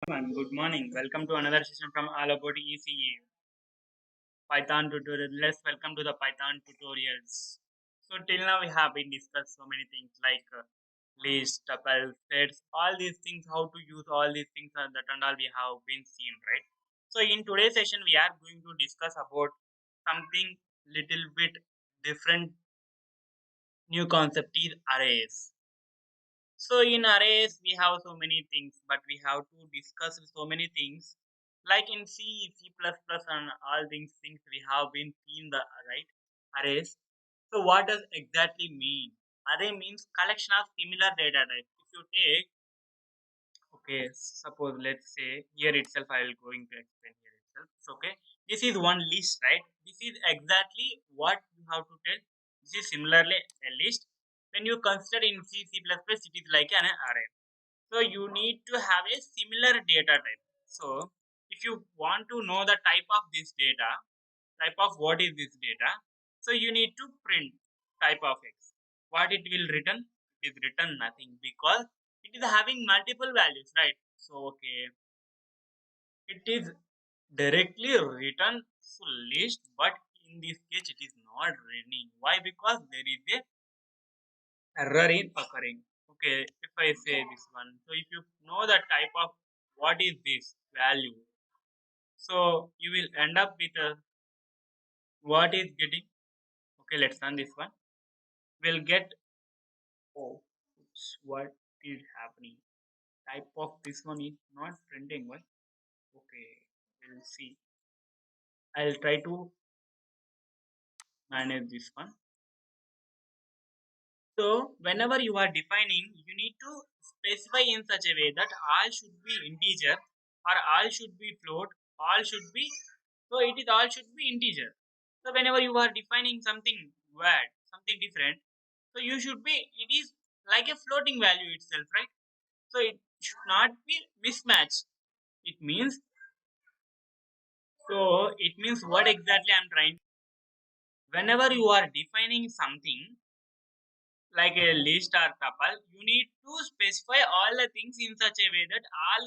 Everyone, good morning. Welcome to another session from All About ECE Python tutorial. Let's welcome to the Python tutorials. So till now we have been discussed so many things like list, tuple, sets, all these things, how to use all these things that and all we have been seen, right? So in today's session we are going to discuss about something little bit different. New concept is arrays. So in arrays, we have so many things, but we have to discuss so many things. Like in C, C++, and all these things we have been seen the right arrays. So what does exactly mean? Array means collection of similar data types. If you take, okay, suppose let's say here itself, I will going to explain here itself. So, okay, this is one list, right? This is exactly what you have to tell. This is similarly a list. When you consider in C, C++, it is like an array. So you need to have a similar data type. So if you want to know the type of this data, type of what is this data, so you need to print type of X. What it will return? It is written nothing because it is having multiple values, right? So okay, it is directly written to list, but in this case it is not running. Why? Because there is a error in occurring. Okay, if I say this one, so if you know the type of what is this value, so you will end up with what is getting. Okay, let's run this one. We'll get, oh, oops, what is happening? Type of this one is not printing. Why? Okay, we'll see. I'll try to manage this one. So whenever you are defining, you need to specify in such a way that all should be integer or all should be float, all should be, so it is all should be integer. So whenever you are defining something weird, something different, so you should be, it is like a floating value itself, right? So it should not be mismatch. It means, so it means what exactly I'm trying. Whenever you are defining something, like a list or tuple, you need to specify all the things in such a way that all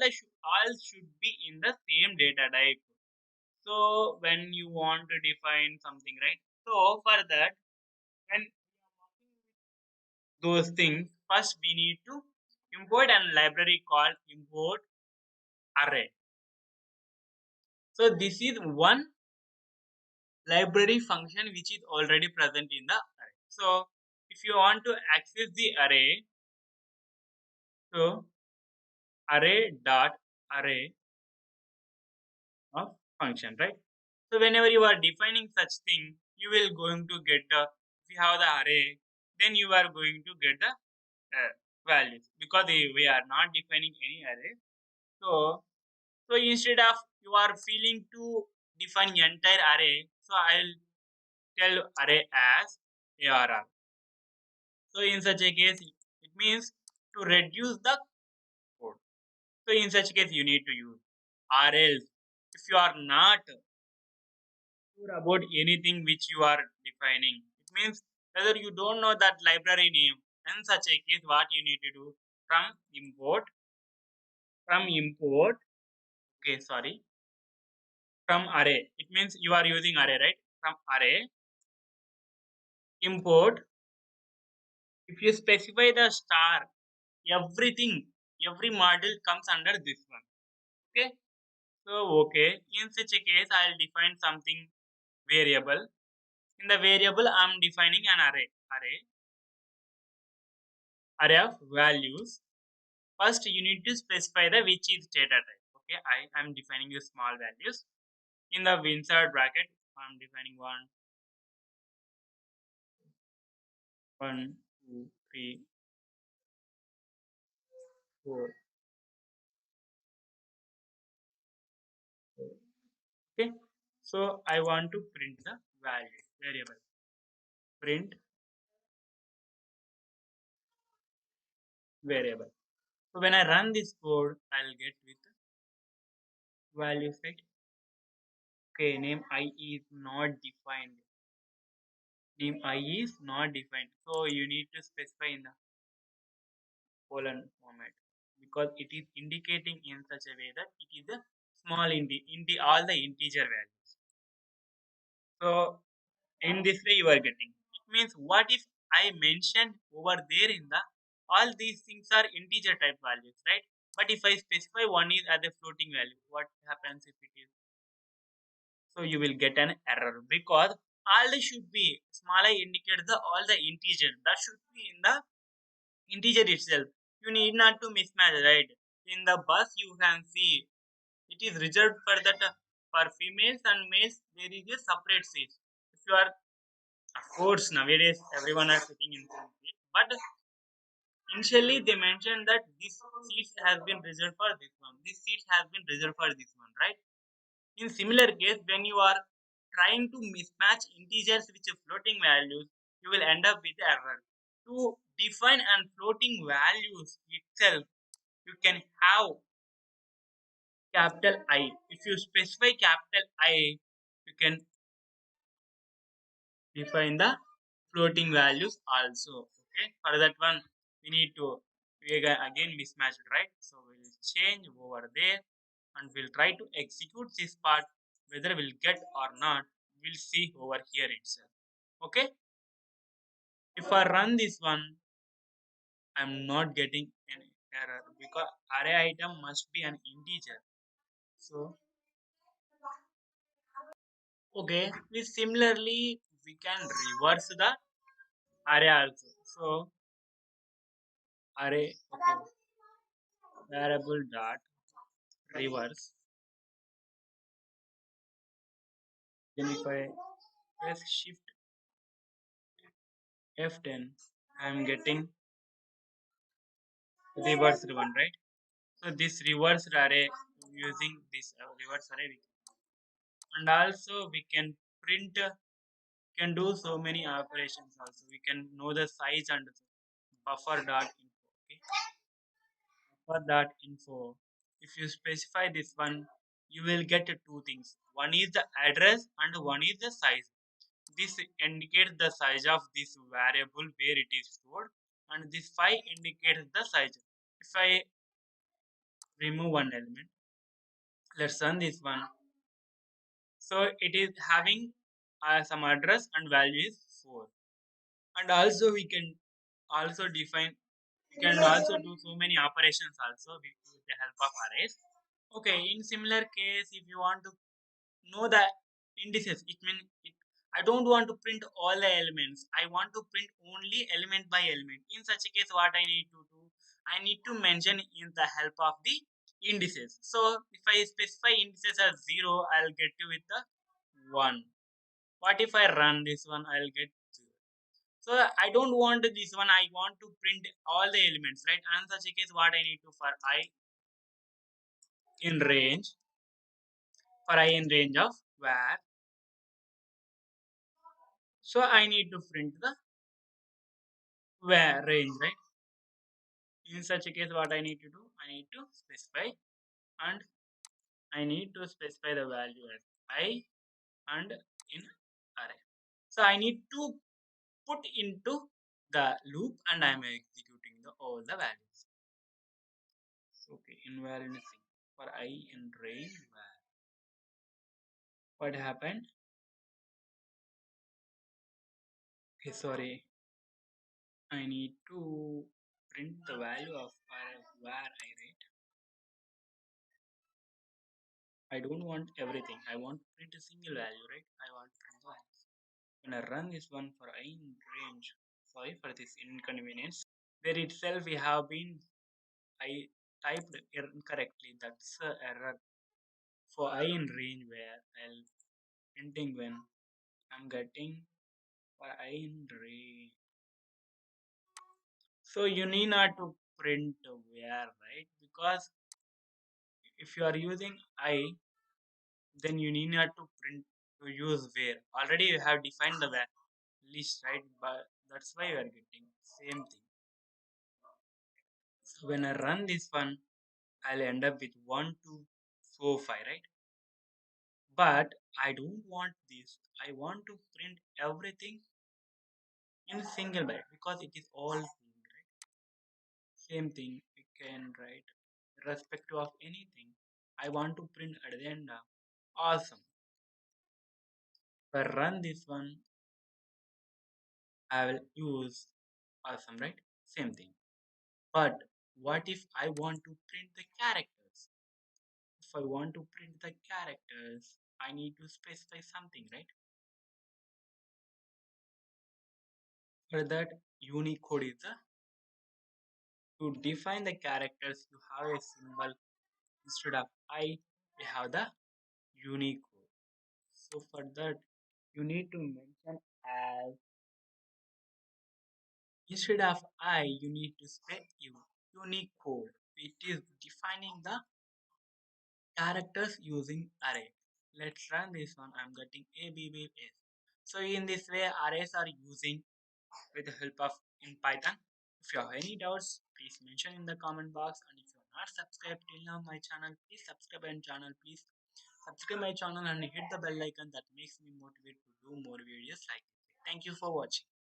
should be in the same data type. So when you want to define something, right? So for that, when those things, first we need to import a library called import array. So this is one library function which is already present in the array. So if you want to access the array, so array dot array of function, right? So whenever you are defining such thing, you will going to get if you have the array, then you are going to get the values because we are not defining any array. So instead of you are feeling to define entire array, so I'll tell array as arr. So in such a case, it means to reduce the code. So in such case, you need to use or else if you are not sure about anything which you are defining. It means whether you don't know that library name. In such a case, what you need to do from import. Okay, sorry, from array. It means you are using array, right? From array import. If you specify the star, everything, every model comes under this one. Okay. So okay, in such a case, I'll define something variable. In the variable, I'm defining an array of values. First, you need to specify the which is data type. Okay, I am defining the small values. In the insert bracket, I'm defining one, two, three, four. Okay, so I want to print the value variable. Print variable. So when I run this code, I'll get with values, right? Okay, name I is not defined. Name I is not defined. So you need to specify in the colon format because it is indicating in such a way that it is a small all the integer values. So in this way you are getting. It means what if I mentioned over there in the all these things are integer type values, right? But if I specify one is as a floating value, what happens if it is? So you will get an error because all they should be small I indicates the all the integer that should be in the integer itself. You need not to mismatch, right? In the bus you can see it is reserved for that for females and males there is a separate seat. If you are of course nowadays everyone are sitting in same seat, but initially they mentioned that this seat has been reserved for this one. This seat has been reserved for this one, right? In similar case, when you are trying to mismatch integers with floating values, you will end up with error. To define and floating values itself, you can have capital I. If you specify capital I, you can define the floating values also. Okay, for that one, we need to again mismatch it, right? So we'll change over there and we'll try to execute this part. Whether we'll get or not, we'll see over here itself. Okay, if I run this one, I'm not getting any error because array item must be an integer. So okay, we similarly we can reverse the array also. So array okay variable dot reverse. Then if I press shift F10, I'm getting reverse one, right? So this reverse array using this reverse array and also we can print can do so many operations also. We can know the size and buffer dot info. Okay, buffer dot info. If you specify this one, you will get two things. One is the address and one is the size. This indicates the size of this variable where it is stored, and this 5 indicates the size. If I remove one element, let's run this one. So it is having some address and value is 4. And also we can also define, we can also do so many operations also with the help of arrays. Okay, in similar case, if you want to know the indices, it means I don't want to print all the elements. I want to print only element by element. In such a case, what I need to do, I need to mention in the help of the indices. So if I specify indices as 0, I'll get to with the 1. What if I run this one, I'll get 0. So I don't want this one, I want to print all the elements, right? And such a case, what I need to for I in range, for I in range of where, so I need to print the where range, right? In such a case, what I need to do, I need to specify and I need to specify the value as I and in array. So I need to put into the loop and I am executing all the values. Okay, invalid thing for I in range where. What happened? Okay, sorry. I need to print the value of where I rate. I don't want everything. I want to print a single value, right? I want to print the values. When I run this one for I in range, sorry for this inconvenience. There itself we have been I typed incorrectly. That's a error for I in range where I'll printing when I'm getting for I in range. So you need not to print where, right? Because if you are using I, then you need not to print to use where. Already you have defined the where list, right? But that's why you are getting same thing. So when I run this one, I'll end up with 1, 2, 4, 5, right? But I don't want this. I want to print everything in single byte because it is all thing, right? Same thing we can write irrespective of anything. I want to print agenda. Awesome. If I run this one, I will use awesome, right? Same thing. But what if I want to print the characters? If I want to print the characters, I need to specify something, right? For that, Unicode is the to define the characters. You have a symbol instead of I. We have the Unicode. So for that, you need to mention as instead of I. You need to spell Unicode. It is defining the characters using array. Let's run this one. I'm getting ABBS. So in this way, arrays are using with the help of in Python. If you have any doubts, please mention in the comment box. And if you are not subscribed till now my channel, please subscribe my channel. Please subscribe my channel and hit the bell icon that makes me motivated to do more videos like this. Thank you for watching.